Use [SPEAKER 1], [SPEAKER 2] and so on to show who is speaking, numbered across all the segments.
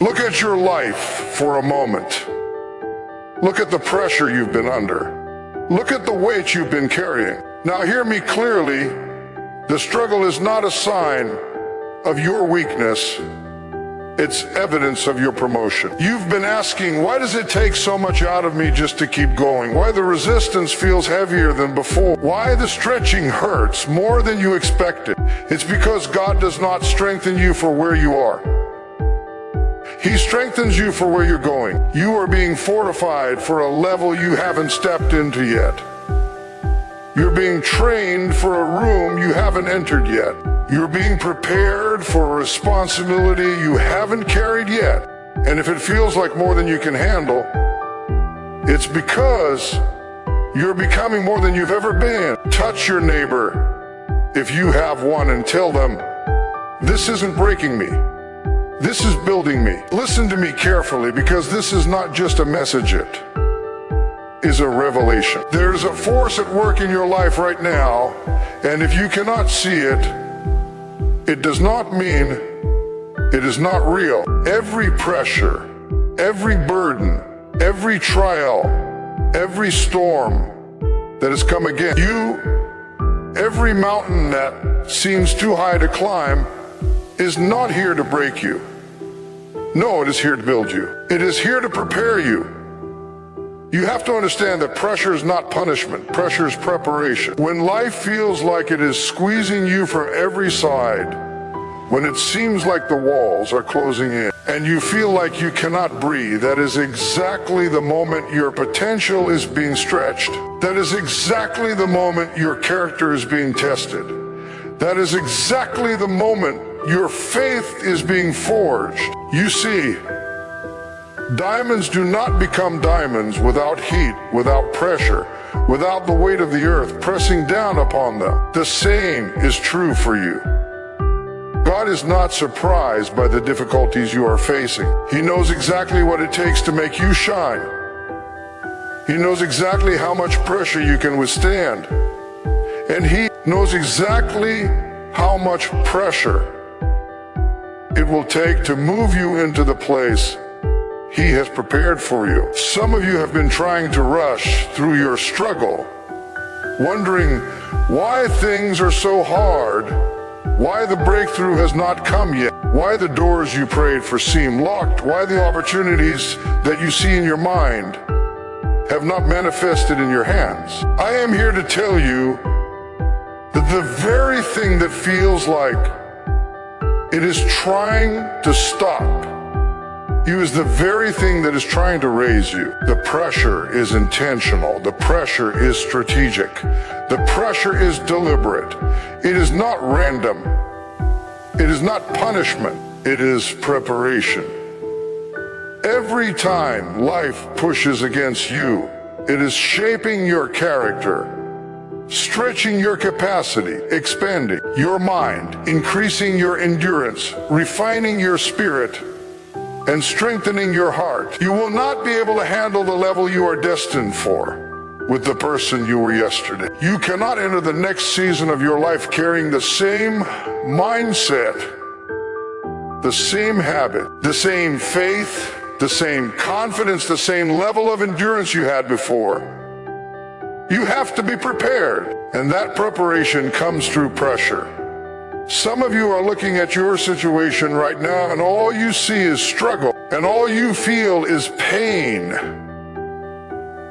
[SPEAKER 1] Look at your life for a moment. Look at the pressure you've been under. Look at the weight you've been carrying. Now hear me clearly. The struggle is not a sign of your weakness. It's evidence of your promotion. You've been asking, why does it take so much out of me just to keep going? Why the resistance feels heavier than before? Why the stretching hurts more than you expected? It's because God does not strengthen you for where you are. He strengthens you for where you're going. You are being fortified for a level you haven't stepped into yet. You're being trained for a room you haven't entered yet. You're being prepared for a responsibility you haven't carried yet. And if it feels like more than you can handle, it's because you're becoming more than you've ever been. Touch your neighbor, if you have one, and tell them, this isn't breaking me. This is building me. Listen to me carefully, because this is not just a message, it is a revelation. There's a force at work in your life right now, and if you cannot see it, it does not mean it is not real. Every pressure, every burden, every trial, every storm that has come against you, every mountain that seems too high to climb, is not here to break you. No, it is here to build you. It is here to prepare you. You have to understand that pressure is not punishment. Pressure is preparation. When life feels like it is squeezing you from every side, when it seems like the walls are closing in, and you feel like you cannot breathe, that is exactly the moment your potential is being stretched. That is exactly the moment your character is being tested. That is exactly the moment your faith is being forged. You see, diamonds do not become diamonds without heat, without pressure, without the weight of the earth pressing down upon them. The same is true for you. God is not surprised by the difficulties you are facing. He knows exactly what it takes to make you shine. He knows exactly how much pressure you can withstand. And He knows exactly how much pressure it will take to move you into the place He has prepared for you. Some of you have been trying to rush through your struggle, wondering why things are so hard, why the breakthrough has not come yet, why the doors you prayed for seem locked, why the opportunities that you see in your mind have not manifested in your hands. I am here to tell you that the very thing that feels like it is trying to stop you is the very thing that is trying to raise you. The pressure is intentional. The pressure is strategic. The pressure is deliberate. It is not random. It is not punishment. It is preparation. Every time life pushes against you, it is shaping your character, stretching your capacity, expanding your mind, increasing your endurance, refining your spirit, and strengthening your heart. You will not be able to handle the level you are destined for with the person you were yesterday. You cannot enter the next season of your life carrying the same mindset, the same habit, the same faith, the same confidence, the same level of endurance you had before. You have to be prepared, and that preparation comes through pressure. Some of you are looking at your situation right now, and all you see is struggle, and all you feel is pain,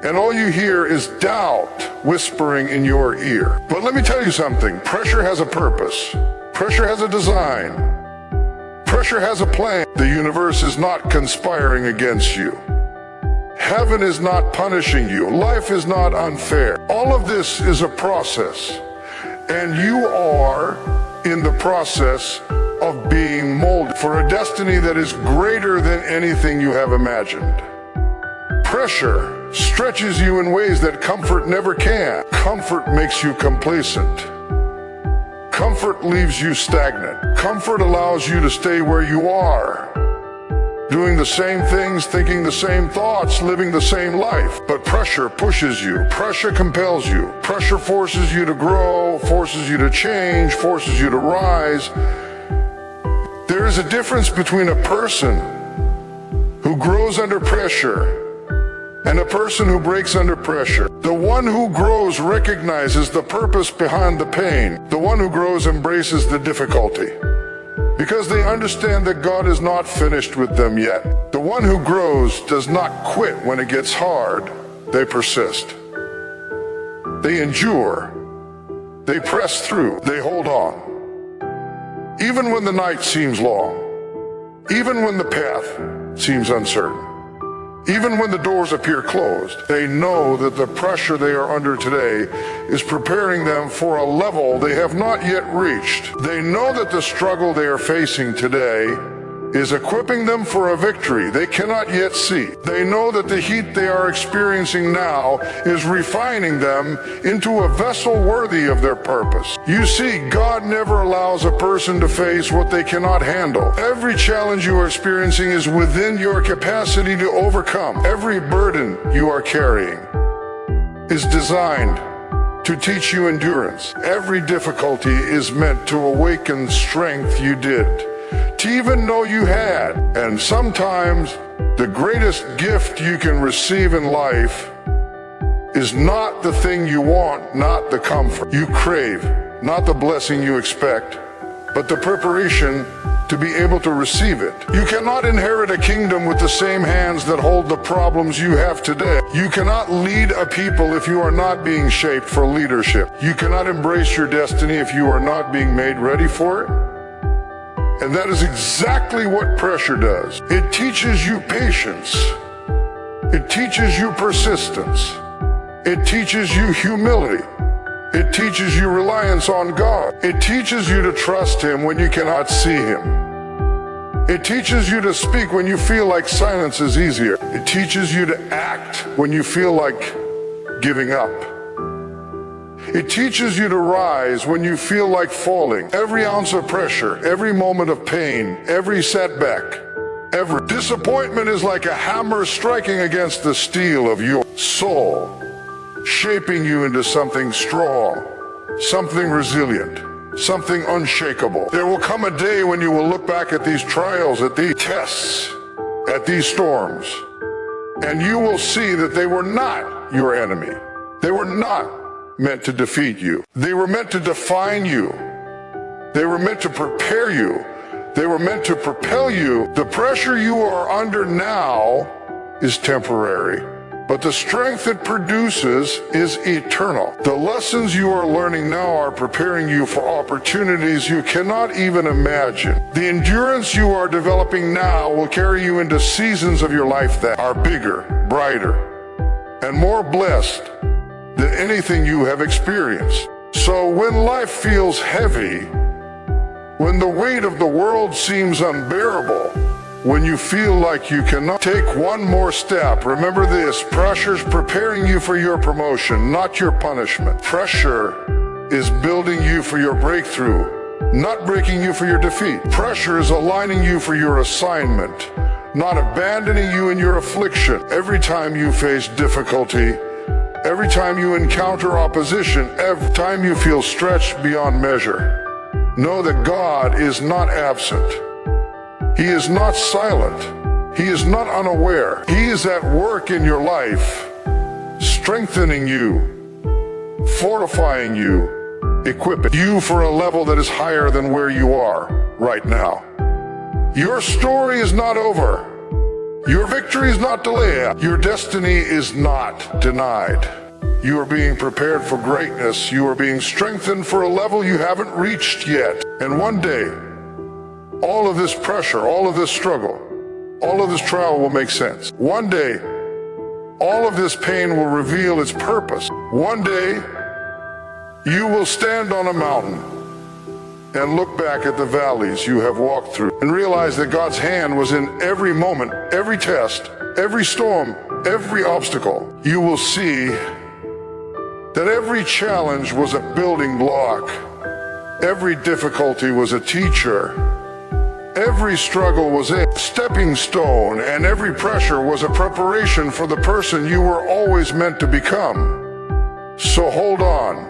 [SPEAKER 1] and all you hear is doubt whispering in your ear. But let me tell you something. Pressure has a purpose. Pressure has a design. Pressure has a plan. The universe is not conspiring against you. Heaven is not punishing you. Life is not unfair. All of this is a process, and you are in the process of being molded for a destiny that is greater than anything you have imagined. Pressure stretches you in ways that comfort never can. Comfort makes you complacent. Comfort leaves you stagnant. Comfort allows you to stay where you are, doing the same things, thinking the same thoughts, living the same life. But pressure pushes you. Pressure compels you. Pressure forces you to grow, forces you to change, forces you to rise. There is a difference between a person who grows under pressure and a person who breaks under pressure. The one who grows recognizes the purpose behind the pain. The one who grows embraces the difficulty because they understand that God is not finished with them yet. The one who grows does not quit when it gets hard. They persist. They endure. They press through. They hold on. Even when the night seems long, even when the path seems uncertain, even when the doors appear closed, they know that the pressure they are under today is preparing them for a level they have not yet reached. They know that the struggle they are facing today is equipping them for a victory they cannot yet see. They know that the heat they are experiencing now is refining them into a vessel worthy of their purpose. You see, God never allows a person to face what they cannot handle. Every challenge you are experiencing is within your capacity to overcome. Every burden you are carrying is designed to teach you endurance. Every difficulty is meant to awaken strength you did to even know you had. And sometimes the greatest gift you can receive in life is not the thing you want, not the comfort you crave, not the blessing you expect, but the preparation to be able to receive it. You cannot inherit a kingdom with the same hands that hold the problems you have today. You cannot lead a people if you are not being shaped for leadership. You cannot embrace your destiny if you are not being made ready for it. And that is exactly what pressure does. It teaches you patience. It teaches you persistence. It teaches you humility. It teaches you reliance on God. It teaches you to trust Him when you cannot see Him. It teaches you to speak when you feel like silence is easier. It teaches you to act when you feel like giving up. It teaches you to rise when you feel like falling. Every ounce of pressure, every moment of pain, every setback, every disappointment is like a hammer striking against the steel of your soul, shaping you into something strong, something resilient, something unshakable. There will come a day when you will look back at these trials, at these tests, at these storms, and you will see that they were not your enemy. They were not meant to defeat you. They were meant to define you. They were meant to prepare you. They were meant to propel you. The pressure you are under now is temporary, but the strength it produces is eternal. The lessons you are learning now are preparing you for opportunities you cannot even imagine. The endurance you are developing now will carry you into seasons of your life that are bigger, brighter, and more blessed than anything you have experienced. So when life feels heavy, when the weight of the world seems unbearable, when you feel like you cannot take one more step, remember this: pressure's preparing you for your promotion, not your punishment. Pressure is building you for your breakthrough, not breaking you for your defeat. Pressure is aligning you for your assignment, not abandoning you in your affliction. Every time you face difficulty, every time you encounter opposition, every time you feel stretched beyond measure, know that God is not absent. He is not silent. He is not unaware. He is at work in your life, strengthening you, fortifying you, equipping you for a level that is higher than where you are right now. Your story is not over. Your victory is not delayed. Your destiny is not denied. You are being prepared for greatness. You are being strengthened for a level you haven't reached yet. And one day, all of this pressure, all of this struggle, all of this trial will make sense. One day, all of this pain will reveal its purpose. One day, you will stand on a mountain and look back at the valleys you have walked through and realize that God's hand was in every moment, every test, every storm, every obstacle. You will see that every challenge was a building block. Every difficulty was a teacher. Every struggle was a stepping stone, and every pressure was a preparation for the person you were always meant to become. So hold on.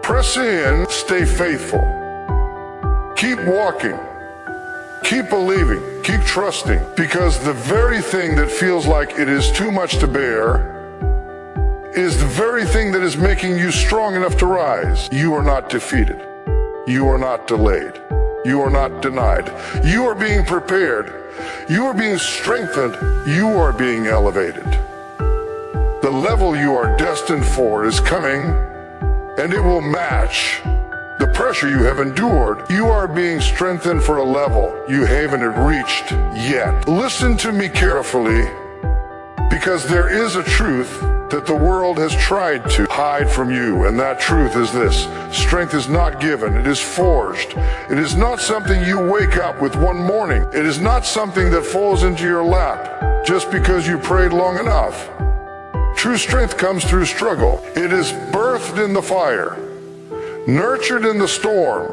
[SPEAKER 1] Press in, stay faithful. Keep walking. Keep believing, keep trusting, because the very thing that feels like it is too much to bear is the very thing that is making you strong enough to rise. You are not defeated. You are not delayed. You are not denied. You are being prepared. You are being strengthened. You are being elevated. The level you are destined for is coming, and it will match the pressure you have endured. You are being strengthened for a level you haven't reached yet. Listen to me carefully, because there is a truth that the world has tried to hide from you, and that truth is this: strength is not given, it is forged. It is not something you wake up with one morning. It is not something that falls into your lap just because you prayed long enough. True strength comes through struggle. It is birthed in the fire, nurtured in the storm,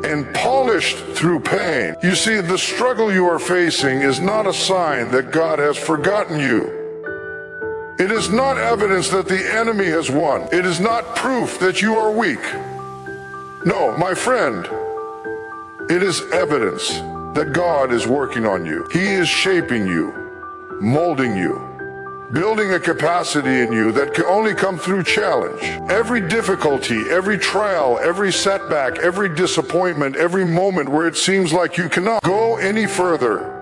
[SPEAKER 1] and polished through pain. You see, the struggle you are facing is not a sign that God has forgotten you. It is not evidence that the enemy has won. It is not proof that you are weak. No, my friend, it is evidence that God is working on you. He is shaping you, molding you, building a capacity in you that can only come through challenge. Every difficulty, every trial, every setback, every disappointment, every moment where it seems like you cannot go any further,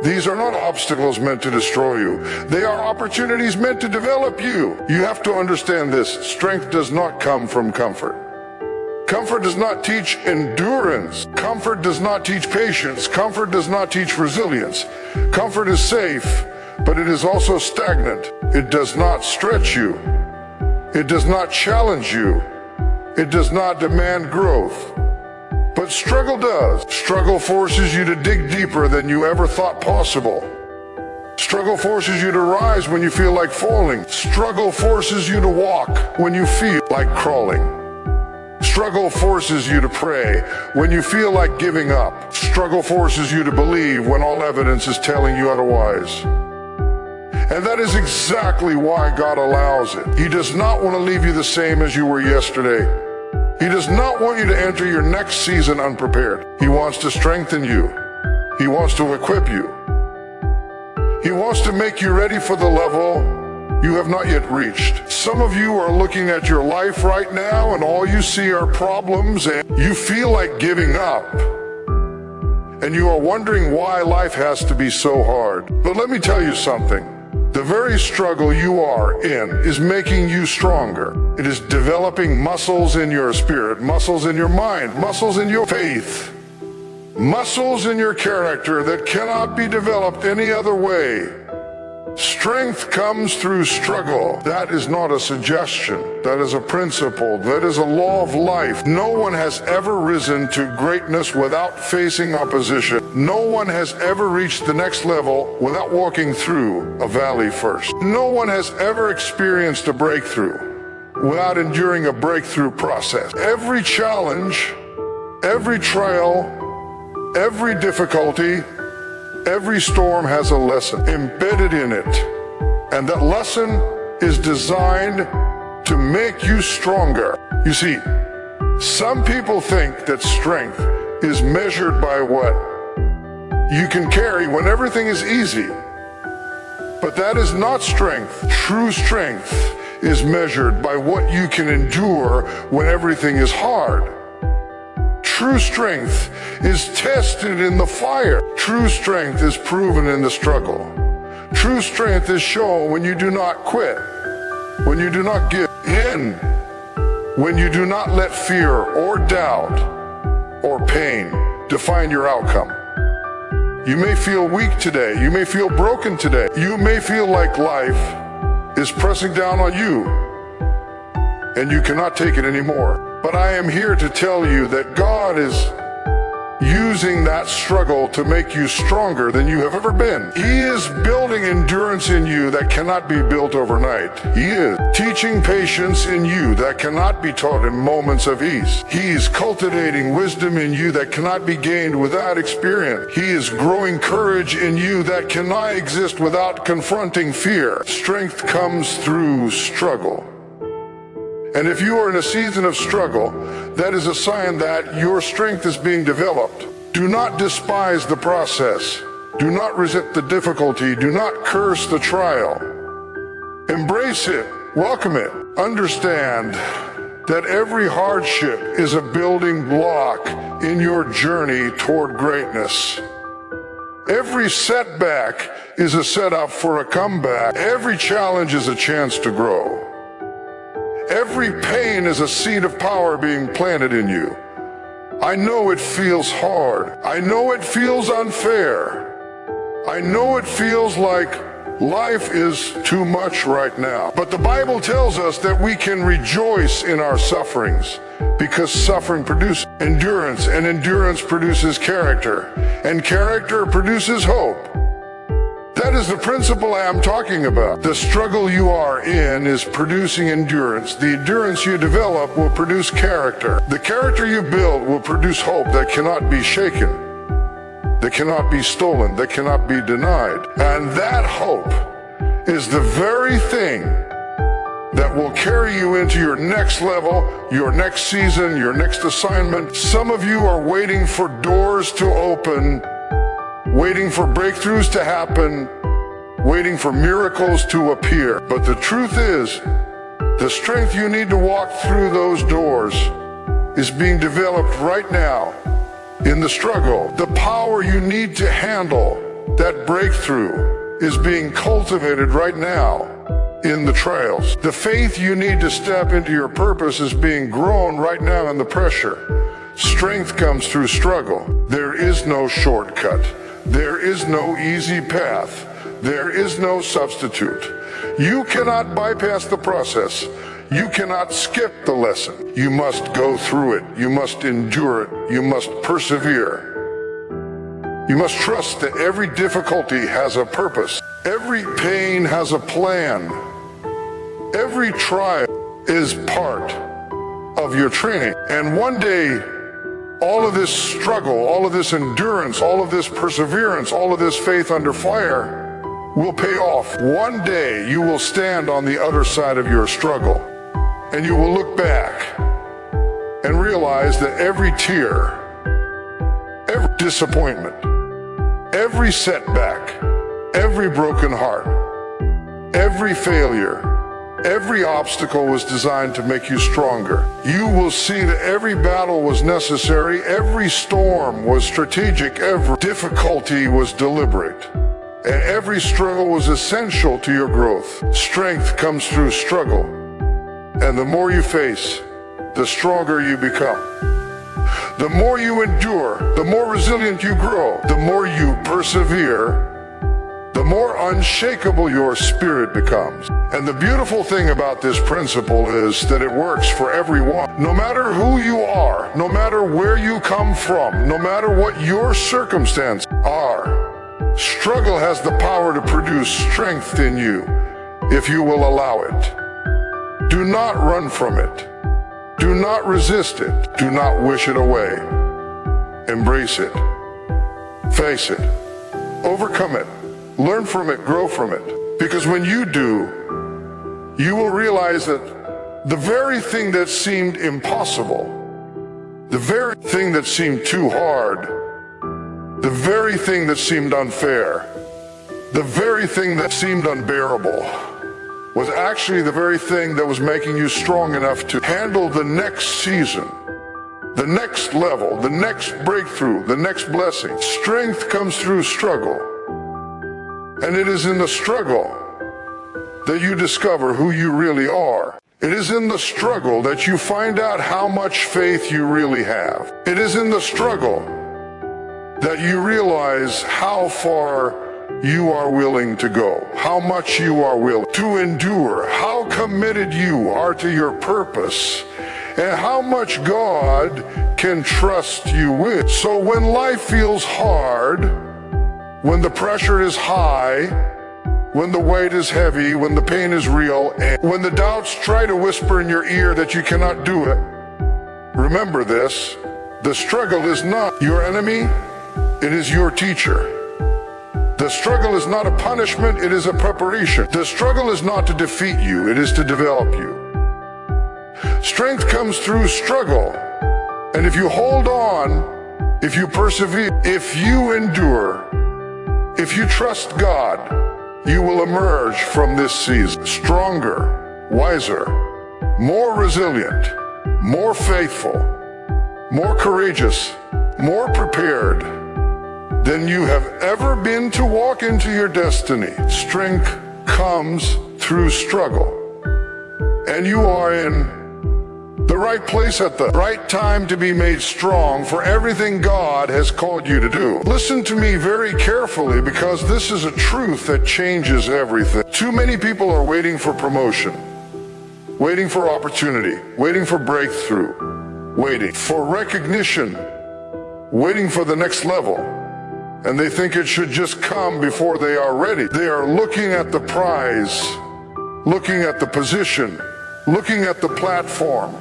[SPEAKER 1] these are not obstacles meant to destroy you. They are opportunities meant to develop you. You have to understand this: strength does not come from comfort. Comfort does not teach endurance. Comfort does not teach patience. Comfort does not teach resilience. Comfort is safe, but it is also stagnant. It does not stretch you. It does not challenge you. It does not demand growth. But struggle does. Struggle forces you to dig deeper than you ever thought possible. Struggle forces you to rise when you feel like falling. Struggle forces you to walk when you feel like crawling. Struggle forces you to pray when you feel like giving up. Struggle forces you to believe when all evidence is telling you otherwise. And that is exactly why God allows it. He does not want to leave you the same as you were yesterday. He does not want you to enter your next season unprepared. He wants to strengthen you. He wants to equip you. He wants to make you ready for the level you have not yet reached. Some of you are looking at your life right now, and all you see are problems, and you feel like giving up. And you are wondering why life has to be so hard. But let me tell you something. The very struggle you are in is making you stronger. It is developing muscles in your spirit, muscles in your mind, muscles in your faith, muscles in your character that cannot be developed any other way. Strength comes through struggle. That is not a suggestion. That is a principle. That is a law of life. No one has ever risen to greatness without facing opposition. No one has ever reached the next level without walking through a valley first. No one has ever experienced a breakthrough without enduring a breakthrough process. Every challenge, every trial, every difficulty, every storm has a lesson embedded in it, and that lesson is designed to make you stronger. You see, some people think that strength is measured by what you can carry when everything is easy, but that is not strength. True strength is measured by what you can endure when everything is hard. True strength is tested in the fire. True strength is proven in the struggle. True strength is shown when you do not quit, when you do not give in, when you do not let fear or doubt or pain define your outcome. You may feel weak today. You may feel broken today. You may feel like life is pressing down on you and you cannot take it anymore. But I am here to tell you that God is using that struggle to make you stronger than you have ever been. He is building endurance in you that cannot be built overnight. He is teaching patience in you that cannot be taught in moments of ease. He is cultivating wisdom in you that cannot be gained without experience. He is growing courage in you that cannot exist without confronting fear. Strength comes through struggle. And if you are in a season of struggle, that is a sign that your strength is being developed. Do not despise the process. Do not resent the difficulty. Do not curse the trial. Embrace it. Welcome it. Understand that every hardship is a building block in your journey toward greatness. Every setback is a setup for a comeback. Every challenge is a chance to grow. Every pain is a seed of power being planted in you. I know it feels hard. I know it feels unfair. I know it feels like life is too much right now. But the Bible tells us that we can rejoice in our sufferings because suffering produces endurance, and endurance produces character, and character produces hope. That is the principle I am talking about. The struggle you are in is producing endurance. The endurance you develop will produce character. The character you build will produce hope that cannot be shaken, that cannot be stolen, that cannot be denied. And that hope is the very thing that will carry you into your next level, your next season, your next assignment. Some of you are waiting for doors to open, waiting for breakthroughs to happen, waiting for miracles to appear. But the truth is, the strength you need to walk through those doors is being developed right now in the struggle. The power you need to handle that breakthrough is being cultivated right now in the trials. The faith you need to step into your purpose is being grown right now in the pressure. Strength comes through struggle. There is no shortcut. There is no easy path. There is no substitute. You cannot bypass the process. You cannot skip the lesson. You must go through it. You must endure it. You must persevere. You must trust that every difficulty has a purpose. Every pain has a plan. Every trial is part of your training. And one day, all of this struggle, all of this endurance, all of this perseverance, all of this faith under fire will pay off. One day you will stand on the other side of your struggle, and you will look back and realize that every tear, every disappointment, every setback, every broken heart, every failure, every obstacle was designed to make you stronger. You will see that every battle was necessary, every storm was strategic, every difficulty was deliberate, and every struggle was essential to your growth. Strength comes through struggle, and the more you face, the stronger you become. The more you endure, the more resilient you grow. The more you persevere, the more unshakable your spirit becomes. And the beautiful thing about this principle is that it works for everyone. No matter who you are, no matter where you come from, no matter what your circumstances are, struggle has the power to produce strength in you if you will allow it. Do not run from it. Do not resist it. Do not wish it away. Embrace it. Face it. Overcome it. Learn from it, grow from it. Because when you do, you will realize that the very thing that seemed impossible, the very thing that seemed too hard, the very thing that seemed unfair, the very thing that seemed unbearable, was actually the very thing that was making you strong enough to handle the next season, the next level, the next breakthrough, the next blessing. Strength comes through struggle. And it is in the struggle that you discover who you really are. It is in the struggle that you find out how much faith you really have. It is in the struggle that you realize how far you are willing to go, how much you are willing to endure, how committed you are to your purpose, and how much God can trust you with. So when life feels hard, when the pressure is high, when the weight is heavy, when the pain is real, and when the doubts try to whisper in your ear that you cannot do it, remember this: the struggle is not your enemy, it is your teacher. The struggle is not a punishment, it is a preparation. The struggle is not to defeat you, it is to develop you. Strength comes through struggle, and if you hold on if you persevere, if you endure, if you trust God, you will emerge from this season stronger, wiser, more resilient, more faithful, more courageous, more prepared than you have ever been to walk into your destiny. Strength comes through struggle, and you are in the right place at the right time to be made strong for everything God has called you to do. Listen to me very carefully, because this is a truth that changes everything. Too many people are waiting for promotion, waiting for opportunity, waiting for breakthrough, waiting for recognition, waiting for the next level. And they think it should just come before they are ready. They are looking at the prize, looking at the position, looking at the platform,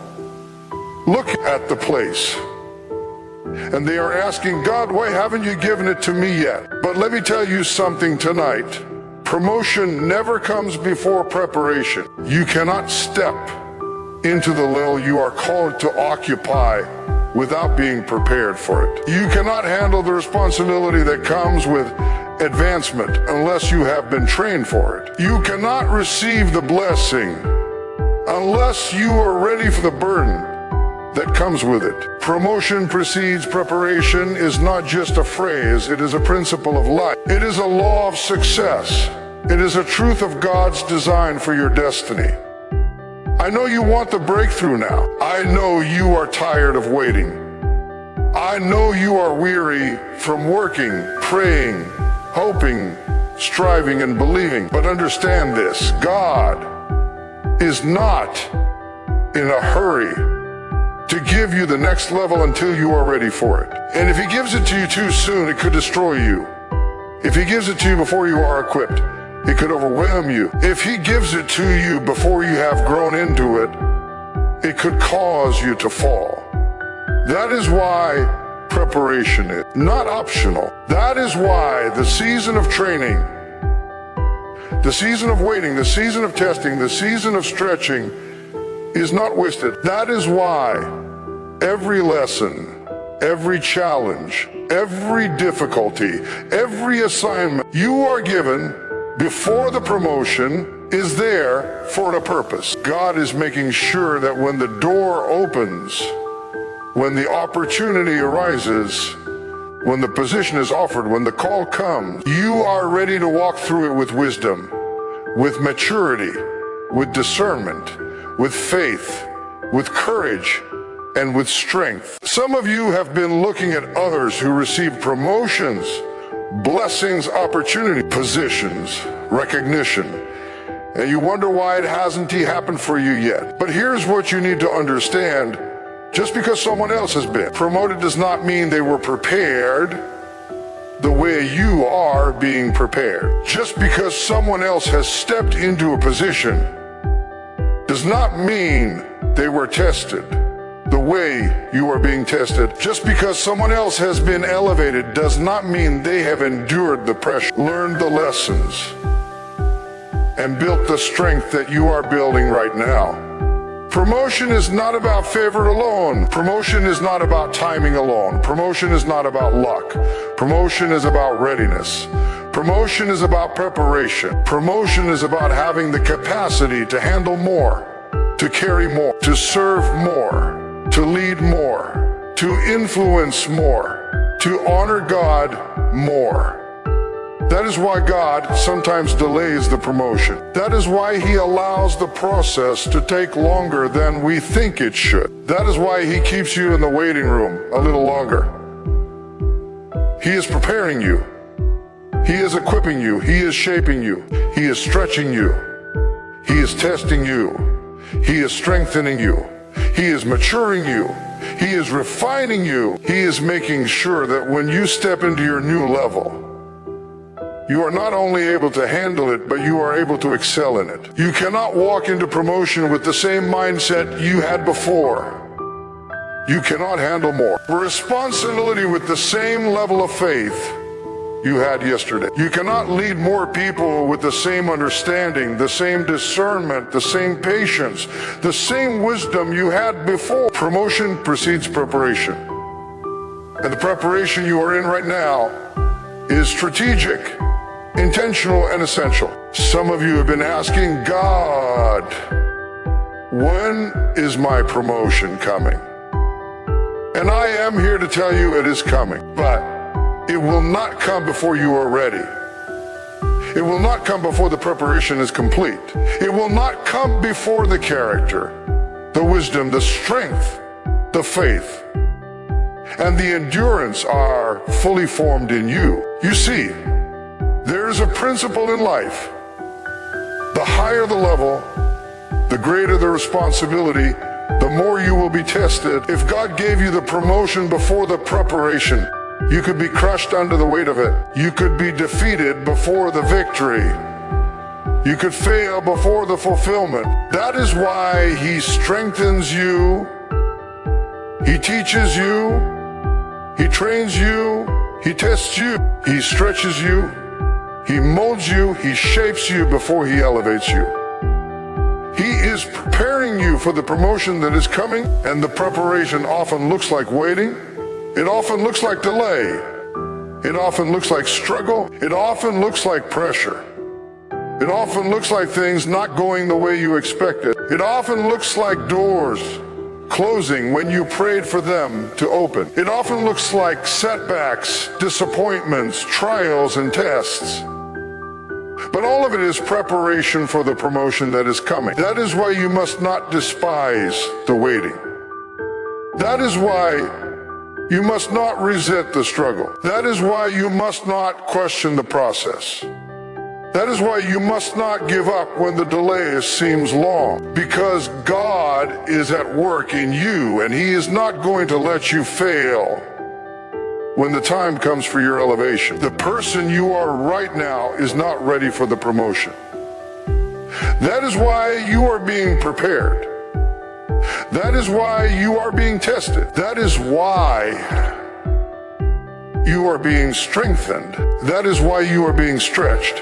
[SPEAKER 1] look at the place. And they are asking, God, why haven't you given it to me yet? But let me tell you something tonight. Promotion never comes before preparation. You cannot step into the level you are called to occupy without being prepared for it. You cannot handle the responsibility that comes with advancement unless you have been trained for it. You cannot receive the blessing unless you are ready for the burden that comes with it. Promotion precedes preparation is not just a phrase, it is a principle of life. It is a law of success. It is a truth of God's design for your destiny. I know you want the breakthrough now. I know you are tired of waiting. I know you are weary from working, praying, hoping, striving, and believing. But understand this, God is not in a hurry to give you the next level until you are ready for it. And if He gives it to you too soon, it could destroy you. If He gives it to you before you are equipped, it could overwhelm you. If He gives it to you before you have grown into it, it could cause you to fall. That is why preparation is not optional. That is why the season of training, the season of waiting, the season of testing, the season of stretching is not wasted. That is why every lesson, every challenge, every difficulty, every assignment you are given before the promotion is there for a purpose. God is making sure that when the door opens, when the opportunity arises, when the position is offered, when the call comes, you are ready to walk through it with wisdom, with maturity, with discernment, with faith, with courage, and with strength. Some of you have been looking at others who received promotions, blessings, opportunity, positions, recognition, and you wonder why it hasn't happened for you yet. But here's what you need to understand. Just because someone else has been promoted does not mean they were prepared the way you are being prepared. Just because someone else has stepped into a position does not mean they were tested the way you are being tested. Just because someone else has been elevated does not mean they have endured the pressure, learned the lessons, and built the strength that you are building right now. Promotion is not about favor alone. Promotion is not about timing alone. Promotion is not about luck. Promotion is about readiness. Promotion is about preparation. Promotion is about having the capacity to handle more, to carry more, to serve more, to lead more, to influence more, to honor God more. That is why God sometimes delays the promotion. That is why He allows the process to take longer than we think it should. That is why He keeps you in the waiting room a little longer. He is preparing you. He is equipping you. He is shaping you. He is stretching you. He is testing you. He is strengthening you. He is maturing you. He is refining you. He is making sure that when you step into your new level, you are not only able to handle it, but you are able to excel in it. You cannot walk into promotion with the same mindset you had before. You cannot handle more responsibility with the same level of faith you had yesterday. You cannot lead more people with the same understanding, the same discernment, the same patience, the same wisdom you had before. Promotion precedes preparation. And the preparation you are in right now is strategic, intentional, and essential. Some of you have been asking God, when is my promotion coming? And I am here to tell you it is coming, but it will not come before you are ready. It will not come before the preparation is complete. It will not come before the character, the wisdom, the strength, the faith, and the endurance are fully formed in you. You see, there is a principle in life. The higher the level, the greater the responsibility, the more you will be tested. If God gave you the promotion before the preparation, you could be crushed under the weight of it. You could be defeated before the victory. You could fail before the fulfillment. That is why He strengthens you. He teaches you. He trains you. He tests you. He stretches you. He molds you. He shapes you before He elevates you. He is preparing you for the promotion that is coming, and the preparation often looks like waiting. It often looks like delay. It often looks like struggle. It often looks like pressure. It often looks like things not going the way you expected. It often looks like doors closing when you prayed for them to open. It often looks like setbacks, disappointments, trials, and tests. But all of it is preparation for the promotion that is coming. That is why you must not despise the waiting. That is why you must not resent the struggle. That is why you must not question the process. That is why you must not give up when the delay seems long, because God is at work in you, and He is not going to let you fail when the time comes for your elevation. The person you are right now is not ready for the promotion. That is why you are being prepared. That is why you are being tested. That is why you are being strengthened. That is why you are being stretched.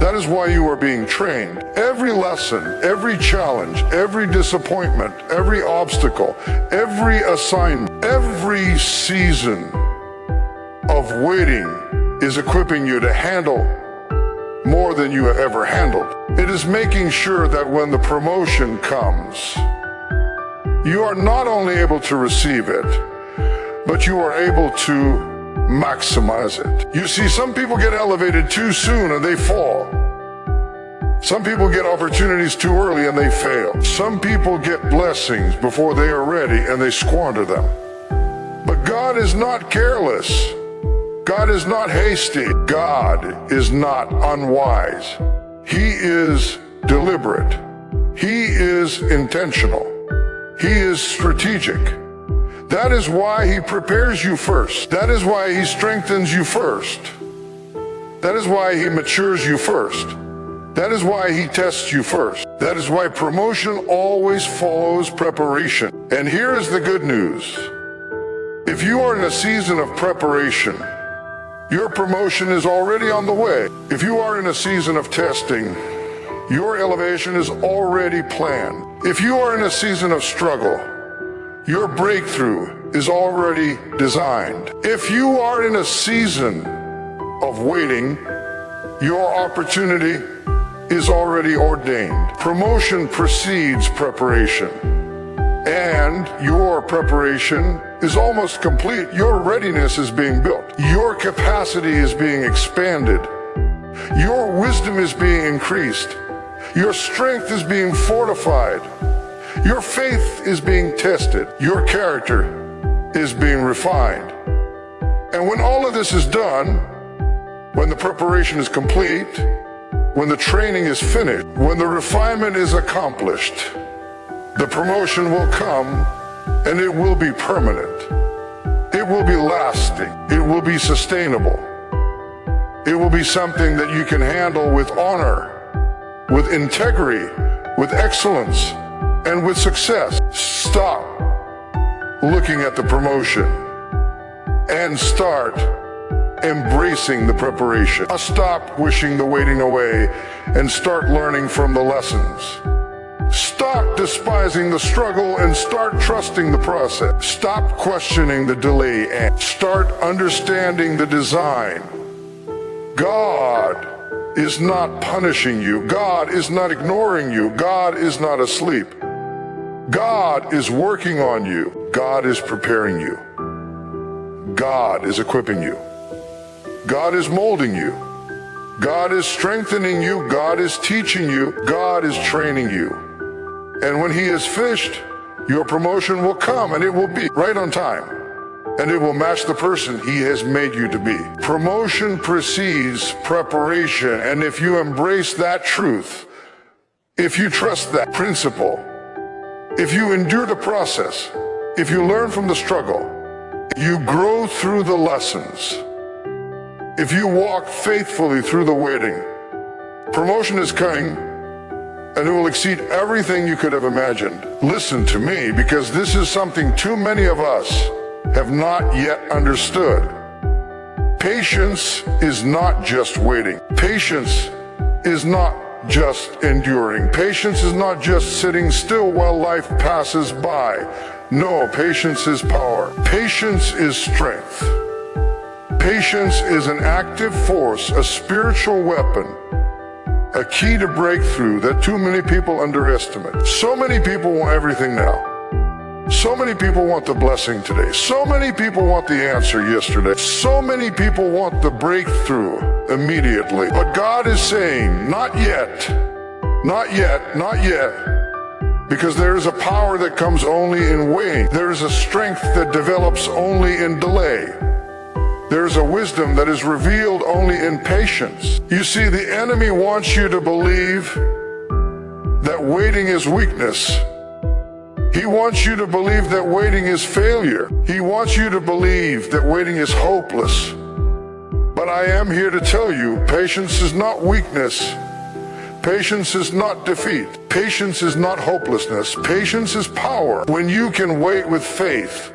[SPEAKER 1] That is why you are being trained. Every lesson, every challenge, every disappointment, every obstacle, every assignment, every season of waiting is equipping you to handle more than you have ever handled. It is making sure that when the promotion comes, you are not only able to receive it, but you are able to maximize it. You see, some people get elevated too soon and they fall. Some people get opportunities too early and they fail. Some people get blessings before they are ready and they squander them. But God is not careless. God is not hasty. God is not unwise. He is deliberate. He is intentional. He is strategic. That is why He prepares you first. That is why He strengthens you first. That is why He matures you first. That is why He tests you first. That is why promotion always follows preparation. And here is the good news. If you are in a season of preparation, your promotion is already on the way. If you are in a season of testing, your elevation is already planned. If you are in a season of struggle, your breakthrough is already designed. If you are in a season of waiting, your opportunity is already ordained. Promotion precedes preparation, and your preparation is almost complete. Your readiness is being built. Your capacity is being expanded. Your wisdom is being increased. Your strength is being fortified. Your faith is being tested. Your character is being refined. And when all of this is done, when the preparation is complete, when the training is finished, when the refinement is accomplished, the promotion will come and it will be permanent. It will be lasting. It will be sustainable. It will be something that you can handle with honor, with integrity, with excellence, and with success. Stop looking at the promotion and start embracing the preparation. Stop wishing the waiting away and start learning from the lessons. Stop despising the struggle and start trusting the process. Stop questioning the delay and start understanding the design. God is not punishing you. God is not ignoring you. God is not asleep. God is working on you. God is preparing you. God is equipping you. God is molding you. God is strengthening you. God is teaching you. God is training you. And when He is finished, your promotion will come, and it will be right on time. And it will match the person He has made you to be. Promotion precedes preparation, and if you embrace that truth, if you trust that principle, if you endure the process, if you learn from the struggle, you grow through the lessons, if you walk faithfully through the waiting, promotion is coming, and it will exceed everything you could have imagined. Listen to me, because this is something too many of us have not yet understood. Patience is not just waiting. Patience is not just enduring. Patience is not just sitting still while life passes by. No, patience is power. Patience is strength. Patience is an active force, a spiritual weapon, a key to breakthrough that too many people underestimate. So many people want everything now. So many people want the blessing today. So many people want the answer yesterday. So many people want the breakthrough immediately. But God is saying, not yet, not yet, not yet. Because there is a power that comes only in waiting. There is a strength that develops only in delay. There is a wisdom that is revealed only in patience. You see, the enemy wants you to believe that waiting is weakness. He wants you to believe that waiting is failure. He wants you to believe that waiting is hopeless. But I am here to tell you, patience is not weakness. Patience is not defeat. Patience is not hopelessness. Patience is power. When you can wait with faith,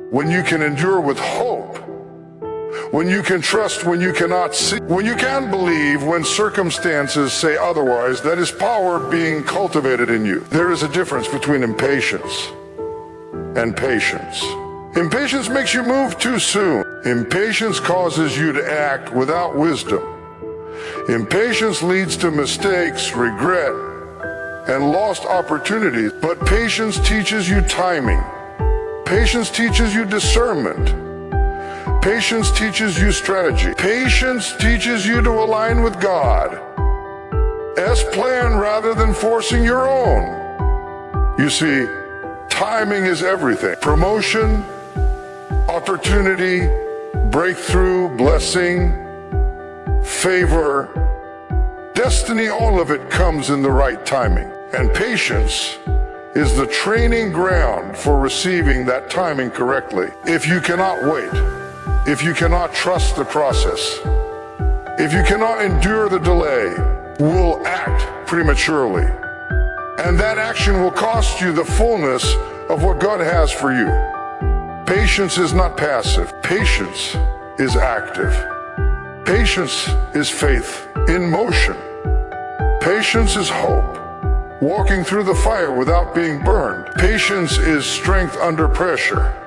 [SPEAKER 1] when you can endure with hope, when you can trust when you cannot see, when you can believe when circumstances say otherwise, that is power being cultivated in you. There is a difference between impatience and patience. Impatience makes you move too soon. Impatience causes you to act without wisdom. Impatience leads to mistakes, regret, and lost opportunities. But patience teaches you timing. Patience teaches you discernment. Patience teaches you strategy. Patience teaches you to align with God as planned rather than forcing your own. You see, timing is everything. Promotion, opportunity, breakthrough, blessing, favor, destiny, all of it comes in the right timing. And patience is the training ground for receiving that timing correctly. If you cannot wait, if you cannot trust the process, if you cannot endure the delay, will act prematurely. And that action will cost you the fullness of what God has for you. Patience is not passive. Patience is active. Patience is faith in motion. Patience is hope, walking through the fire without being burned. Patience is strength under pressure.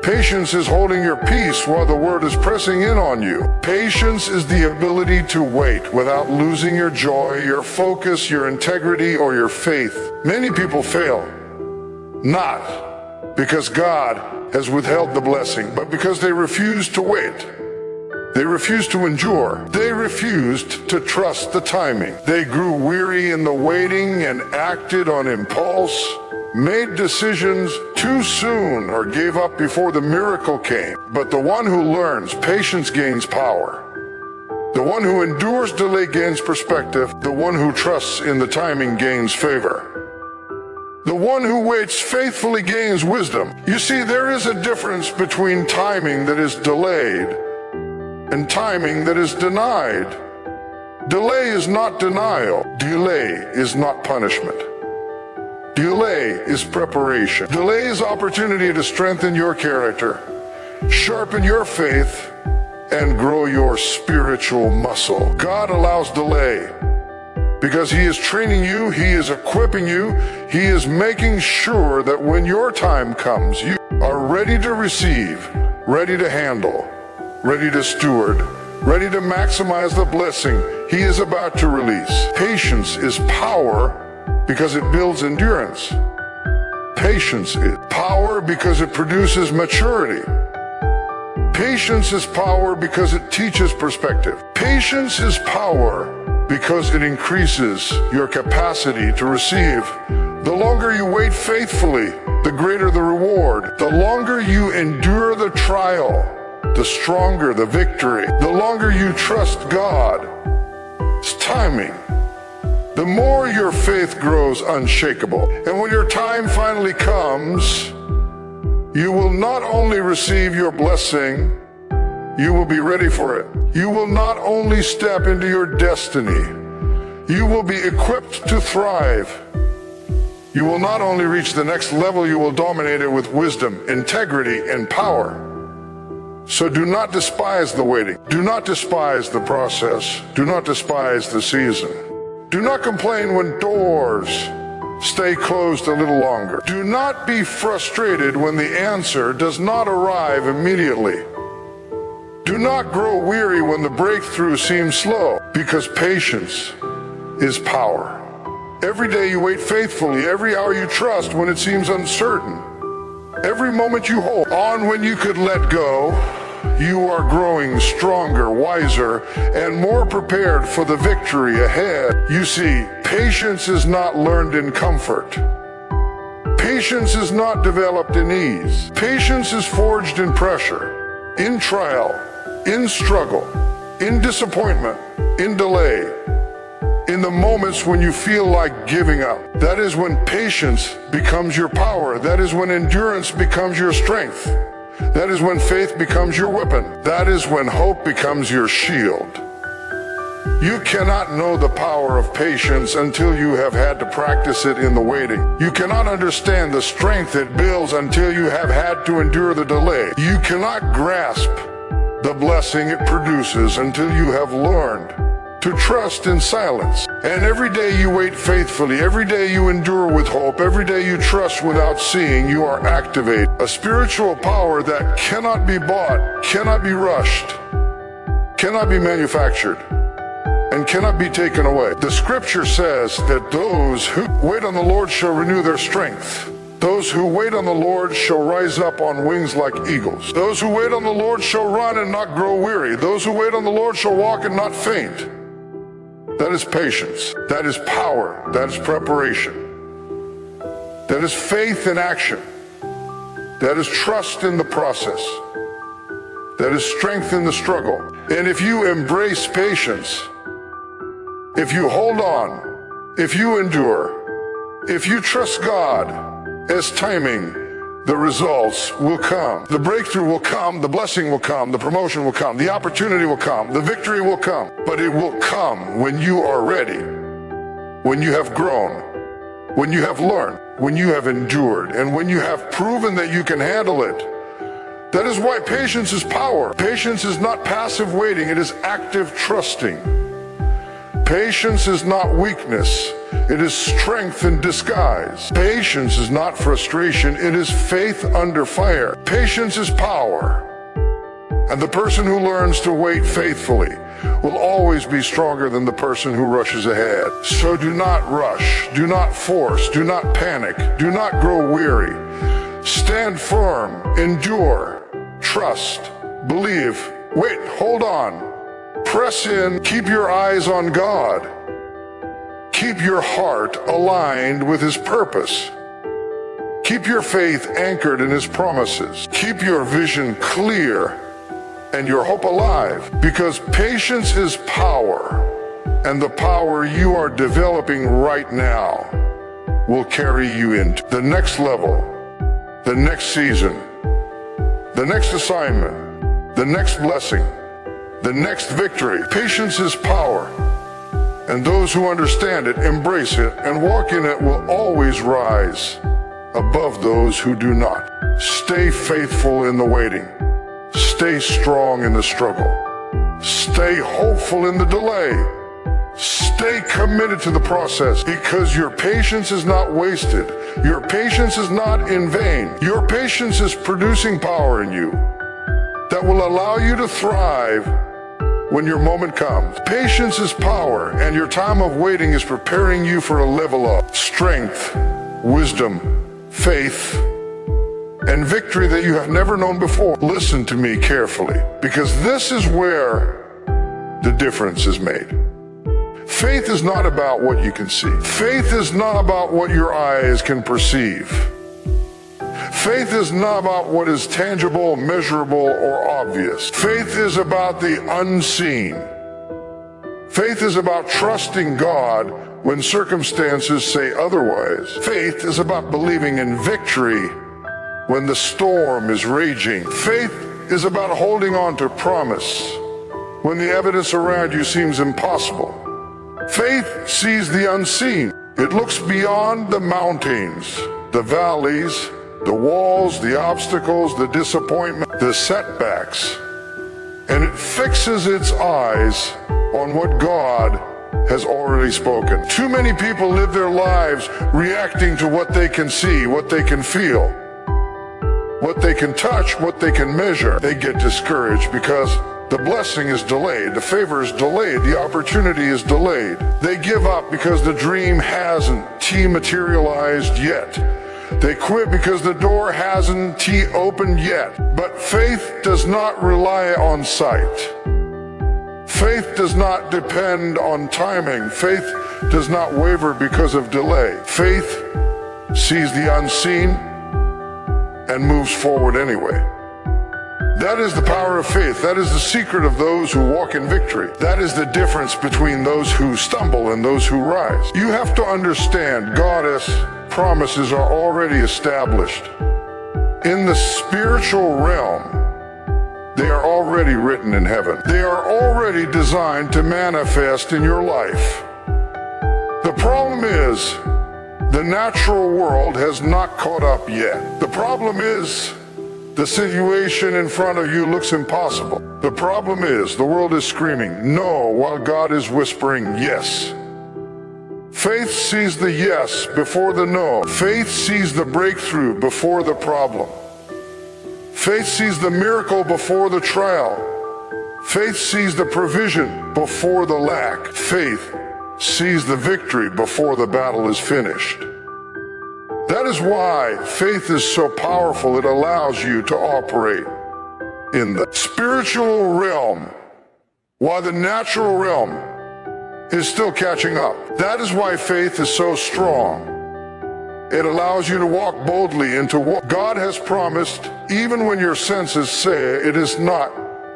[SPEAKER 1] Patience is holding your peace while the word is pressing in on you. Patience is the ability to wait without losing your joy, your focus, your integrity, or your faith. Many people fail, not because God has withheld the blessing, but because they refused to wait. They refused to endure. They refused to trust the timing. They grew weary in the waiting and acted on impulse, made decisions too soon, or gave up before the miracle came. But the one who learns patience gains power. The one who endures delay gains perspective. The one who trusts in the timing gains favor. The one who waits faithfully gains wisdom. You see, there is a difference between timing that is delayed and timing that is denied. Delay is not denial. Delay is not punishment. Delay is preparation. Delay is opportunity to strengthen your character, sharpen your faith, and grow your spiritual muscle. God allows delay Because He is training you, He is equipping you, He is making sure that when your time comes, you are ready to receive, ready to handle, ready to steward, ready to maximize the blessing He is about to release. Patience is power because it builds endurance. Patience is power because it produces maturity. Patience is power because it teaches perspective. Patience is power because it increases your capacity to receive. The longer you wait faithfully, the greater the reward. The longer you endure the trial, the stronger the victory. The longer you trust God's timing, the more your faith grows unshakable. And when your time finally comes, you will not only receive your blessing, you will be ready for it. You will not only step into your destiny, you will be equipped to thrive. You will not only reach the next level, you will dominate it with wisdom, integrity, and power. So do not despise the waiting. Do not despise the process. Do not despise the season. Do not complain when doors stay closed a little longer. Do not be frustrated when the answer does not arrive immediately. Do not grow weary when the breakthrough seems slow, because patience is power. Every day you wait faithfully, every hour you trust when it seems uncertain, every moment you hold on when you could let go, you are growing stronger, wiser, and more prepared for the victory ahead. You see, patience is not learned in comfort. Patience is not developed in ease. Patience is forged in pressure, in trial, in struggle, in disappointment, in delay, in the moments when you feel like giving up. That is when patience becomes your power. That is when endurance becomes your strength. That is when faith becomes your weapon. That is when hope becomes your shield. You cannot know the power of patience until you have had to practice it in the waiting. You cannot understand the strength it builds until you have had to endure the delay. You cannot grasp the blessing it produces until you have learned to trust in silence. And every day you wait faithfully, every day you endure with hope, every day you trust without seeing, you are activating a spiritual power that cannot be bought, cannot be rushed, cannot be manufactured, and cannot be taken away. The scripture says that those who wait on the Lord shall renew their strength. Those who wait on the Lord shall rise up on wings like eagles. Those who wait on the Lord shall run and not grow weary. Those who wait on the Lord shall walk and not faint. That is patience. That is power. That is preparation. That is faith in action. That is trust in the process. That is strength in the struggle. And if you embrace patience, if you hold on, if you endure, if you trust God as timing, the results will come. The breakthrough will come, the blessing will come, the promotion will come, the opportunity will come, the victory will come. But it will come when you are ready, when you have grown, when you have learned, when you have endured, and when you have proven that you can handle it. That is why patience is power. Patience is not passive waiting, it is active trusting. Patience is not weakness, it is strength in disguise. Patience is not frustration, it is faith under fire. Patience is power. And the person who learns to wait faithfully will always be stronger than the person who rushes ahead. So do not rush, do not force, do not panic, do not grow weary. Stand firm, endure, trust, believe, wait, hold on. Press in, keep your eyes on God. Keep your heart aligned with His purpose. Keep your faith anchored in His promises. Keep your vision clear and your hope alive, because patience is power, and the power you are developing right now will carry you into the next level, the next season, the next assignment, the next blessing, the next victory. Patience is power, and those who understand it, embrace it, and walk in it will always rise above those who do not. Stay faithful in the waiting. Stay strong in the struggle. Stay hopeful in the delay. Stay committed to the process, because your patience is not wasted. Your patience is not in vain. Your patience is producing power in you that will allow you to thrive when your moment comes. Patience is power, and your time of waiting is preparing you for a level of strength, wisdom, faith, and victory that you have never known before. Listen to me carefully, because this is where the difference is made. Faith is not about what you can see. Faith is not about what your eyes can perceive. Faith is not about what is tangible, measurable, or obvious. Faith is about the unseen. Faith is about trusting God when circumstances say otherwise. Faith is about believing in victory when the storm is raging. Faith is about holding on to promise when the evidence around you seems impossible. Faith sees the unseen. It looks beyond the mountains, the valleys, the walls, the obstacles, the disappointment, the setbacks, and it fixes its eyes on what God has already spoken. Too many people live their lives reacting to what they can see, what they can feel, what they can touch, what they can measure. They get discouraged because the blessing is delayed, the favor is delayed, the opportunity is delayed. They give up because the dream hasn't materialized yet. They quit because the door hasn't opened yet. But faith does not rely on sight. Faith does not depend on timing. Faith does not waver because of delay. Faith sees the unseen and moves forward anyway. That is the power of faith. That is the secret of those who walk in victory. That is the difference between those who stumble and those who rise. You have to understand, God's promises are already established. In the spiritual realm, they are already written in heaven. They are already designed to manifest in your life. The problem is, the natural world has not caught up yet. The problem is, the situation in front of you looks impossible. The problem is, the world is screaming no while God is whispering yes. Faith sees the yes before the no. Faith sees the breakthrough before the problem. Faith sees the miracle before the trial. Faith sees the provision before the lack. Faith sees the victory before the battle is finished. That is why faith is so powerful. It allows you to operate in the spiritual realm while the natural realm is still catching up. That is why faith is so strong. It allows you to walk boldly into what God has promised, even when your senses say it is not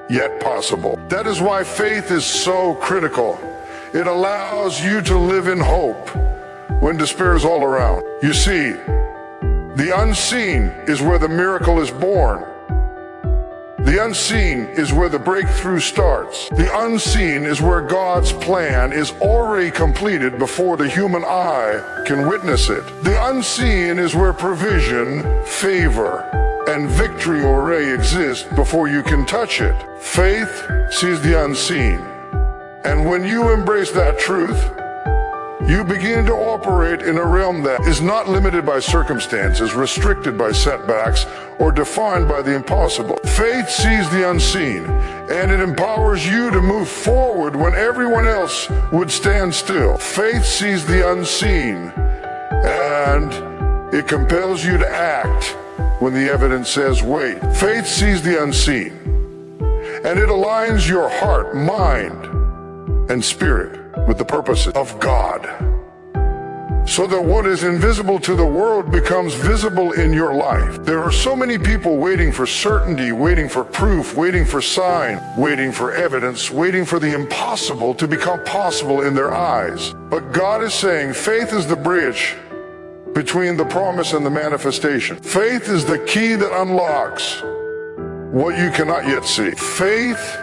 [SPEAKER 1] yet possible. That is why faith is so critical. It allows you to live in hope when despair is all around. You see, the unseen is where the miracle is born. The unseen is where the breakthrough starts. The unseen is where God's plan is already completed before the human eye can witness it. The unseen is where provision, favor, and victory already exist before you can touch it. Faith sees the unseen. And when you embrace that truth, you begin to operate in a realm that is not limited by circumstances, restricted by setbacks, or defined by the impossible. Faith sees the unseen, and it empowers you to move forward when everyone else would stand still. Faith sees the unseen, and it compels you to act when the evidence says wait. Faith sees the unseen, and it aligns your heart, mind, and spirit with the purposes of God, so that what is invisible to the world becomes visible in your life. There are so many people waiting for certainty, waiting for proof, waiting for sign, waiting for evidence, waiting for the impossible to become possible in their eyes. But God is saying faith is the bridge between the promise and the manifestation. Faith is the key that unlocks what you cannot yet see. Faith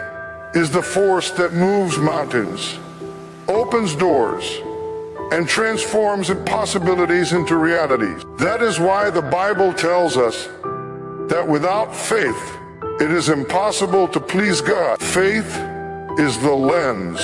[SPEAKER 1] is the force that moves mountains, opens doors, and transforms impossibilities into realities. That is why the Bible tells us that without faith, it is impossible to please God. Faith is the lens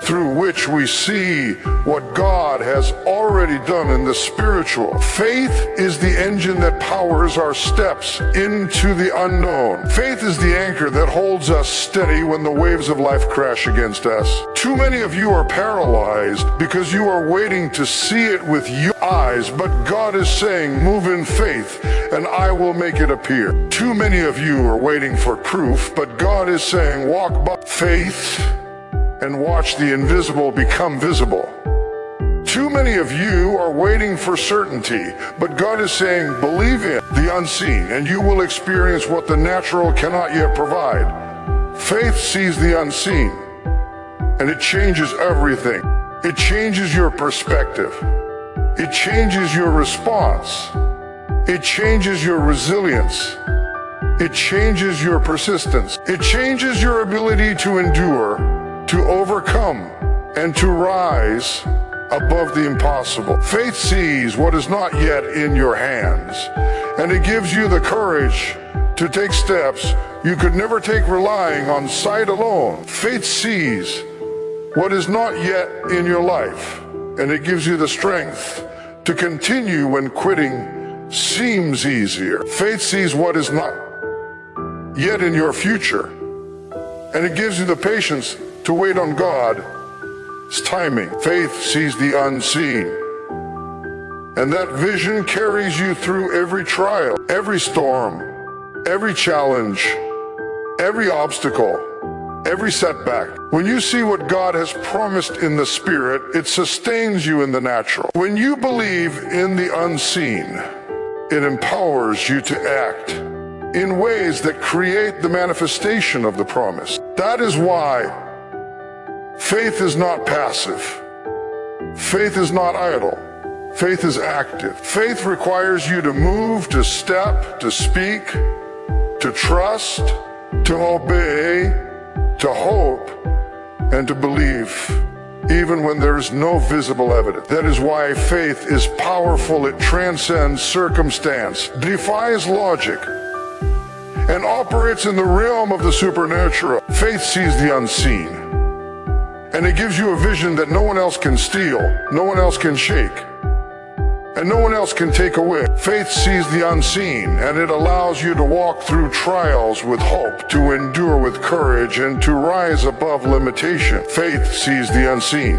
[SPEAKER 1] through which we see what God has already done in the spiritual. Faith is the engine that powers our steps into the unknown. Faith is the anchor that holds us steady when the waves of life crash against us. Too many of you are paralyzed because you are waiting to see it with your eyes, but God is saying, move in faith and I will make it appear. Too many of you are waiting for proof, but God is saying, walk by faith and watch the invisible become visible. Too many of you are waiting for certainty, but God is saying, believe in the unseen and you will experience what the natural cannot yet provide. Faith sees the unseen and it changes everything. It changes your perspective. It changes your response. It changes your resilience. It changes your persistence. It changes your ability to endure, to overcome, and to rise above the impossible. Faith sees what is not yet in your hands, and it gives you the courage to take steps you could never take relying on sight alone. Faith sees what is not yet in your life, and it gives you the strength to continue when quitting seems easier. Faith sees what is not yet in your future, and it gives you the patience to wait on God's timing. Faith sees the unseen, and that vision carries you through every trial, every storm, every challenge, every obstacle, every setback. When you see what God has promised in the Spirit, it sustains you in the natural. When you believe in the unseen, it empowers you to act in ways that create the manifestation of the promise. That is why faith is not passive. Faith is not idle. Faith is active. Faith requires you to move, to step, to speak, to trust, to obey, to hope, and to believe, even when there is no visible evidence. That is why faith is powerful. It transcends circumstance, defies logic, and operates in the realm of the supernatural. Faith sees the unseen, and it gives you a vision that no one else can steal, no one else can shake, and no one else can take away. Faith sees the unseen, and it allows you to walk through trials with hope, to endure with courage, and to rise above limitation. Faith sees the unseen,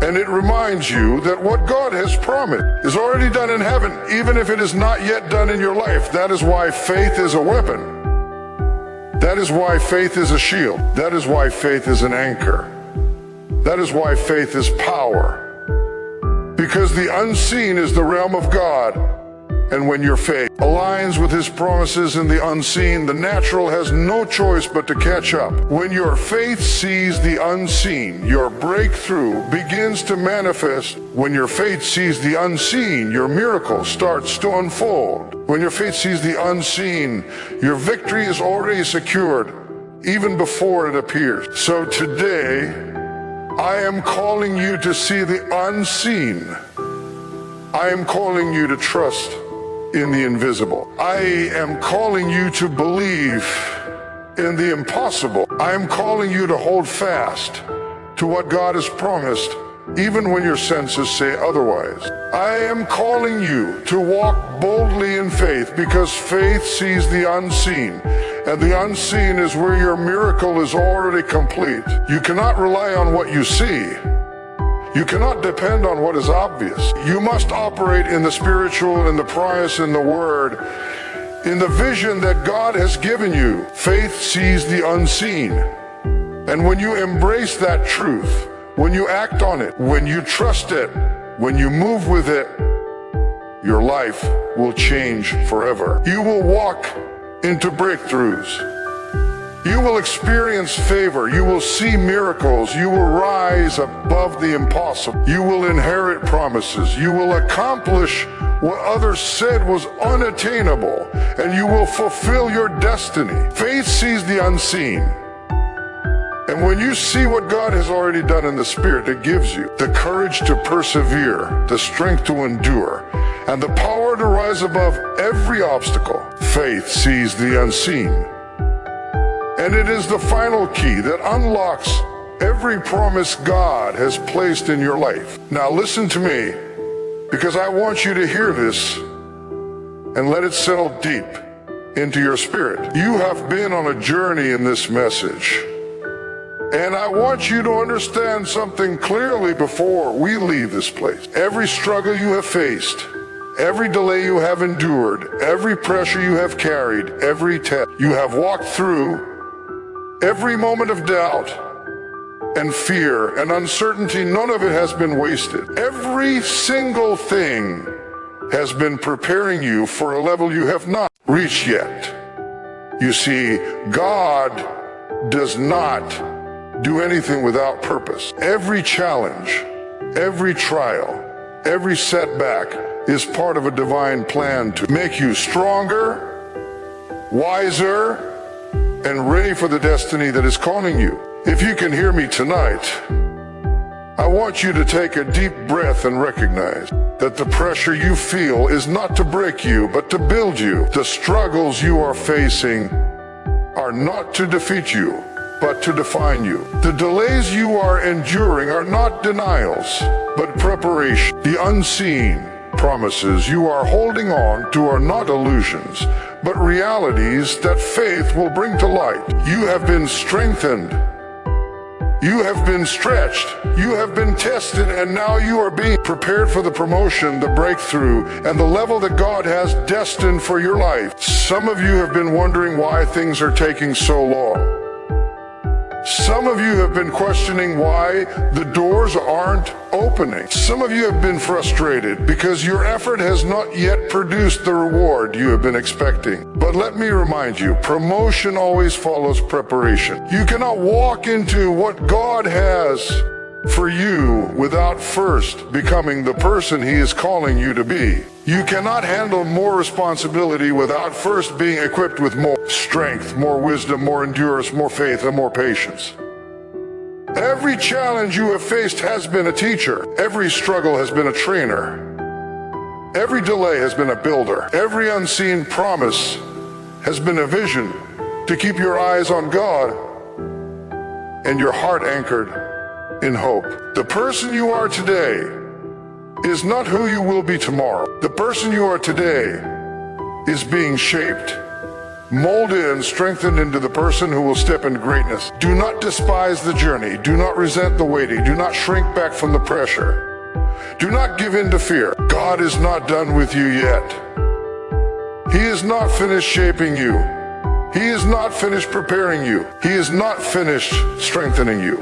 [SPEAKER 1] and it reminds you that what God has promised is already done in heaven, even if it is not yet done in your life. That is why faith is a weapon. That is why faith is a shield. That is why faith is an anchor. That is why faith is power. Because the unseen is the realm of God, and when your faith aligns with His promises in the unseen, the natural has no choice but to catch up. When your faith sees the unseen, your breakthrough begins to manifest. When your faith sees the unseen, your miracle starts to unfold. When your faith sees the unseen, your victory is already secured, even before it appears. So today, I am calling you to see the unseen. I am calling you to trust in the invisible. I am calling you to believe in the impossible. I am calling you to hold fast to what God has promised, even when your senses say otherwise. I am calling you to walk boldly in faith, because faith sees the unseen, and the unseen is where your miracle is already complete. You cannot rely on what you see. You cannot depend on what is obvious. You must operate in the spiritual, in the promise, in the word, in the vision that God has given you. Faith sees the unseen. And when you embrace that truth, when you act on it, when you trust it, when you move with it, your life will change forever. You will walk into breakthroughs. You will experience favor. You will see miracles. You will rise above the impossible. You will inherit promises. You will accomplish what others said was unattainable, and you will fulfill your destiny. Faith sees the unseen. And when you see what God has already done in the Spirit, it gives you the courage to persevere, the strength to endure, and the power to rise above every obstacle. Faith sees the unseen. And it is the final key that unlocks every promise God has placed in your life. Now listen to me, because I want you to hear this and let it settle deep into your spirit. You have been on a journey in this message, and I want you to understand something clearly before we leave this place. Every struggle you have faced, every delay you have endured, every pressure you have carried, every test you have walked through, every moment of doubt and fear and uncertainty, none of it has been wasted. Every single thing has been preparing you for a level you have not reached yet. You see, God does not do anything without purpose. Every challenge, every trial, every setback is part of a divine plan to make you stronger, wiser, and ready for the destiny that is calling you. If you can hear me tonight, I want you to take a deep breath and recognize that the pressure you feel is not to break you, but to build you. The struggles you are facing are not to defeat you, but to define you. The delays you are enduring are not denials, but preparation. The unseen promises you are holding on to are not illusions, but realities that faith will bring to light. You have been strengthened. You have been stretched, you have been tested, and now you are being prepared for the promotion, the breakthrough, and the level that God has destined for your life. Some of you have been wondering why things are taking so long. Some of you have been questioning why the doors aren't opening. Some of you have been frustrated because your effort has not yet produced the reward you have been expecting. But let me remind you, promotion always follows preparation. You cannot walk into what God has for you without first becoming the person He is calling you to be. You cannot handle more responsibility without first being equipped with more strength, more wisdom, more endurance, more faith, and more patience. Every challenge you have faced has been a teacher. Every struggle has been a trainer. Every delay has been a builder. Every unseen promise has been a vision to keep your eyes on God and your heart anchored in hope. The person you are today is not who you will be tomorrow. The person you are today is being shaped, molded, and strengthened into the person who will step in greatness. Do not despise the journey. Do not resent the waiting. Do not shrink back from the pressure. Do not give in to fear. God is not done with you yet. He is not finished shaping you. He is not finished preparing you. He is not finished strengthening you.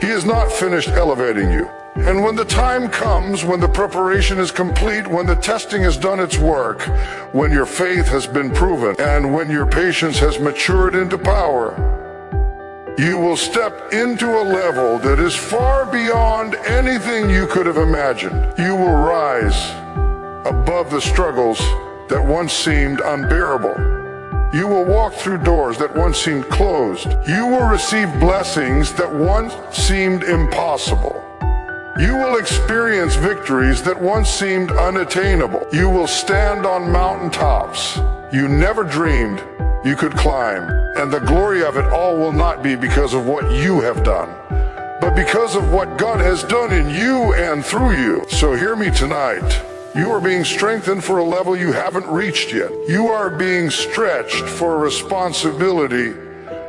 [SPEAKER 1] He is not finished elevating you. And when the time comes, when the preparation is complete, when the testing has done its work, when your faith has been proven, and when your patience has matured into power, you will step into a level that is far beyond anything you could have imagined. You will rise above the struggles that once seemed unbearable. You will walk through doors that once seemed closed. You will receive blessings that once seemed impossible. You will experience victories that once seemed unattainable. You will stand on mountaintops you never dreamed you could climb. And the glory of it all will not be because of what you have done, but because of what God has done in you and through you. So hear me tonight. You are being strengthened for a level you haven't reached yet. You are being stretched for a responsibility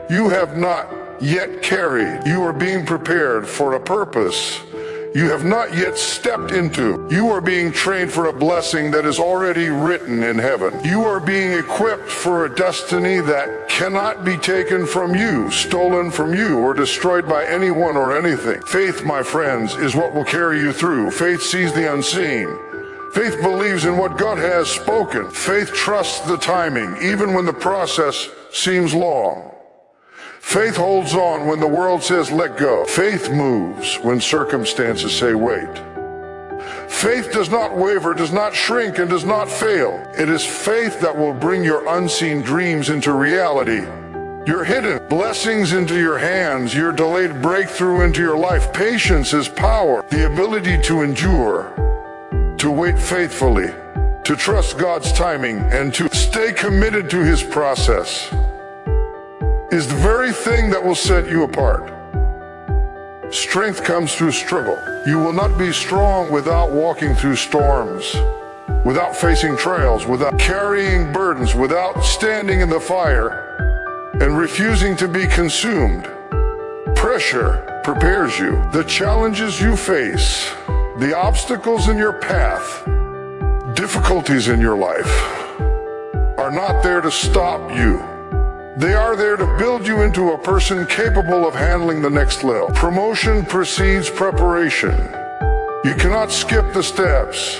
[SPEAKER 1] you have not yet carried. You are being prepared for a purpose you have not yet stepped into. You are being trained for a blessing that is already written in heaven. You are being equipped for a destiny that cannot be taken from you, stolen from you, or destroyed by anyone or anything. Faith, my friends, is what will carry you through. Faith sees the unseen. Faith believes in what God has spoken. Faith trusts the timing, even when the process seems long. Faith holds on when the world says let go. Faith moves when circumstances say wait. Faith does not waver, does not shrink, and does not fail. It is faith that will bring your unseen dreams into reality, your hidden blessings into your hands, your delayed breakthrough into your life. Patience is power, the ability to endure, to wait faithfully, to trust God's timing, and to stay committed to His process is the very thing that will set you apart. Strength comes through struggle. You will not be strong without walking through storms, without facing trials, without carrying burdens, without standing in the fire and refusing to be consumed. Pressure prepares you. The challenges you face, the obstacles in your path, difficulties in your life are not there to stop you. They are there to build you into a person capable of handling the next level. Promotion precedes preparation. You cannot skip the steps.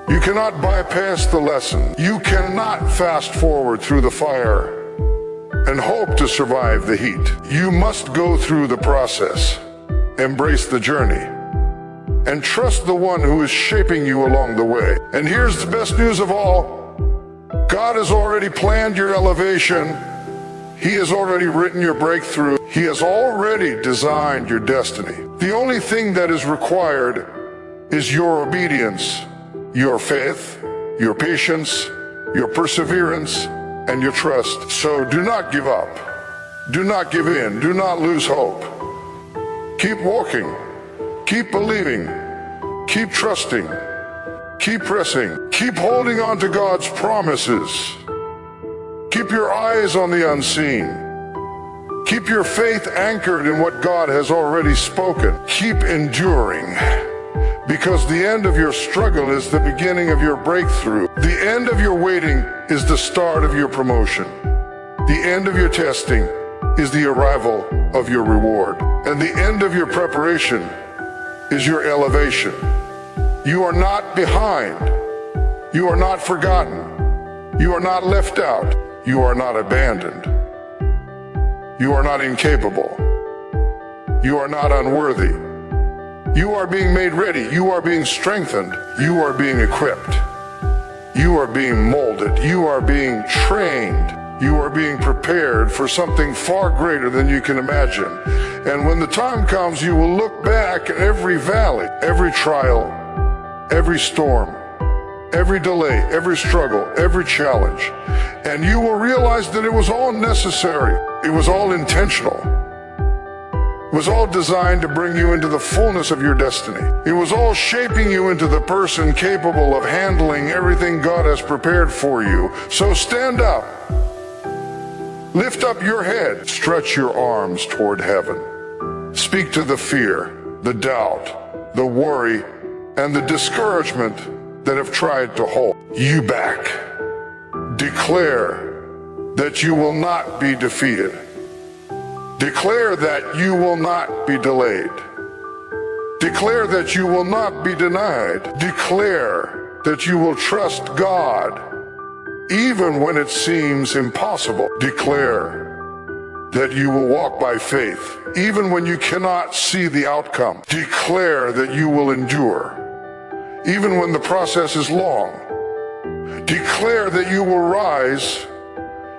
[SPEAKER 1] You cannot bypass the lesson. You cannot fast forward through the fire and hope to survive the heat. You must go through the process, embrace the journey, and trust the one who is shaping you along the way. And here's the best news of all. God has already planned your elevation. He has already written your breakthrough. He has already designed your destiny. The only thing that is required is your obedience, your faith, your patience, your perseverance, and your trust. So do not give up. Do not give in. Do not lose hope. Keep walking. Keep believing. Keep trusting. Keep pressing. Keep holding on to God's promises. Keep your eyes on the unseen. Keep your faith anchored in what God has already spoken. Keep enduring, because the end of your struggle is the beginning of your breakthrough. The end of your waiting is the start of your promotion. The end of your testing is the arrival of your reward. And the end of your preparation is your elevation. You are not behind. You are not forgotten. You are not left out. You are not abandoned. You are not incapable. You are not unworthy. You are being made ready. You are being strengthened. You are being equipped. You are being molded. You are being trained. You are being prepared for something far greater than you can imagine. And when the time comes, you will look back at every valley, every trial, every storm, every delay, every struggle, every challenge, and you will realize that it was all necessary. It was all intentional. It was all designed to bring you into the fullness of your destiny. It was all shaping you into the person capable of handling everything God has prepared for you. So stand up. Lift up your head. Stretch your arms toward heaven. Speak to the fear, the doubt, the worry, and the discouragement that have tried to hold you back. Declare that you will not be defeated. Declare that you will not be delayed. Declare that you will not be denied. Declare that you will trust God even when it seems impossible. Declare that you will walk by faith even when you cannot see the outcome. Declare that you will endure even when the process is long. Declare that you will rise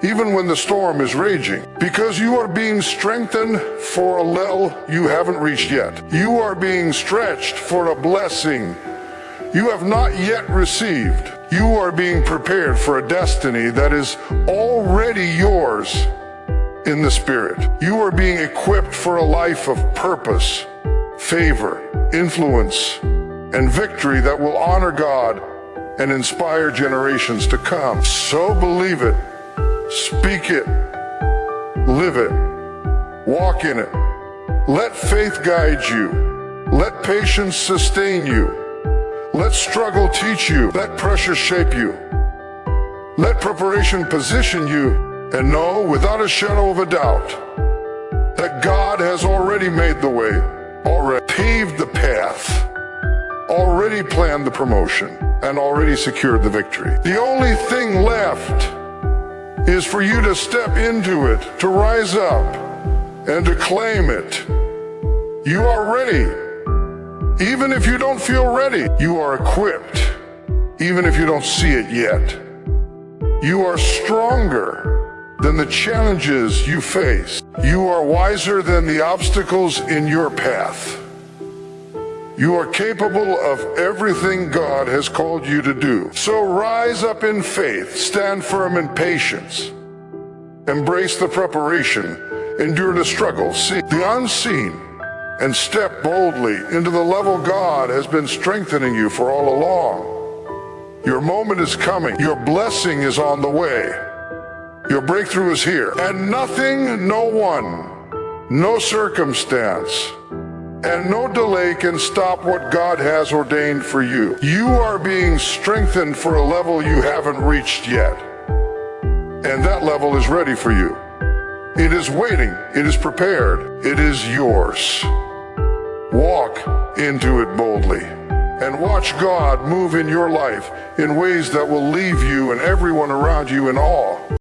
[SPEAKER 1] even when the storm is raging, because you are being strengthened for a level you haven't reached yet. You are being stretched for a blessing you have not yet received. You are being prepared for a destiny that is already yours in the Spirit. You are being equipped for a life of purpose, favor, influence, and victory that will honor God and inspire generations to come. So believe it, speak it, live it, walk in it. Let faith guide you. Let patience sustain you. Let struggle teach you. Let pressure shape you. Let preparation position you. And know without a shadow of a doubt that God has already made the way, already paved the path, already planned the promotion, and already secured the victory. The only thing left is for you to step into it, to rise up, and to claim it. You are ready. Even if you don't feel ready, you are equipped. Even if you don't see it yet. You are stronger than the challenges you face. You are wiser than the obstacles in your path. You are capable of everything God has called you to do. So rise up in faith, stand firm in patience, embrace the preparation, endure the struggle, see the unseen, and step boldly into the level God has been strengthening you for all along. Your moment is coming. Your blessing is on the way. Your breakthrough is here. And nothing, no one, no circumstance, and no delay can stop what God has ordained for you. You are being strengthened for a level you haven't reached yet. And that level is ready for you. It is waiting. It is prepared. It is yours. Walk into it boldly and watch God move in your life in ways that will leave you and everyone around you in awe.